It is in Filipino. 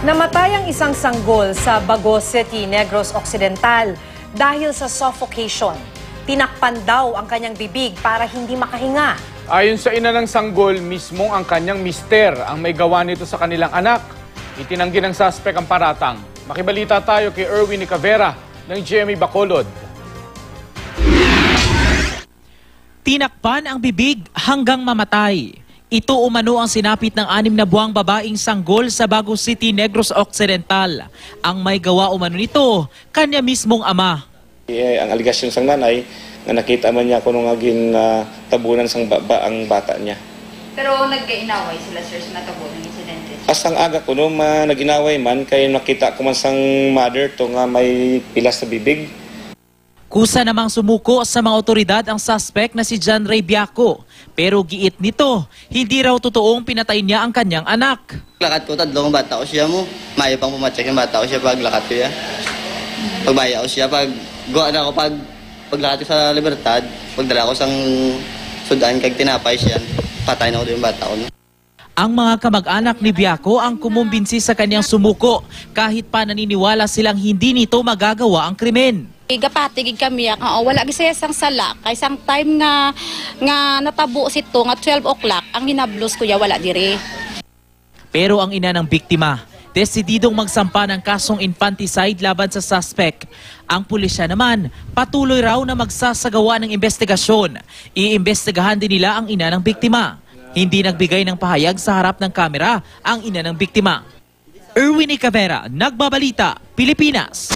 Namatay ang isang sanggol sa Bagos City, Negros Occidental dahil sa suffocation. Tinakpan daw ang kanyang bibig para hindi makahinga. Ayon sa ina ng sanggol, mismong ang kanyang mister ang may gawa nito sa kanilang anak. Itinanggi ng suspect ang paratang. Makibalita tayo kay Erwin Nicavera ng GMA Bacolod. Tinakpan ang bibig hanggang mamatay. Ito umano ang sinapit ng 6 na buwang babaeng sanggol sa Bagos City, Negros Occidental. Ang may gawa umano nito, kanya mismong ama. Ang aligasyon sang nanay, na nakita man niya kung aging tabunan sang ang bata niya. Pero nagkainaway sila, sir, sa natabunan ng insidente? Asang aga ko naginaway man, kaya nakita ko man sang mother to nga may pilas sa bibig. Kusa namang sumuko sa mga otoridad ang suspect na si John Ray Biaco. Pero giit nito, hindi raw totoong pinatay niya ang kanyang anak. Lakat ko, tadlong bata ko siya mo. Maya pang pumatsak yung bata ko siya pag lakat ko ya. Pagbaya ko siya, paglakat ko sa libertad, pagdala ko sang sudan, kag tinapay siya, patay na ko yung bata ko. Ang mga kamag-anak ni Biaco ang kumumbinsi sa kanyang sumuko kahit pa naniniwala silang hindi nito magagawa ang krimen. Gapatigig kami, wala gisaya sang sala, kay sang time nga natabo sito nga 12 o'clock, ang hinablos ko ya wala dire. Pero ang ina ng biktima, desididong magsampa ng kasong infanticide laban sa suspect. Ang pulisya naman, patuloy raw na magsasagawa ng investigasyon. Iimbestigahan din nila ang ina ng biktima. Hindi nagbigay ng pahayag sa harap ng kamera ang ina ng biktima. Erwin Nicavera, Nagbabalita, Pilipinas.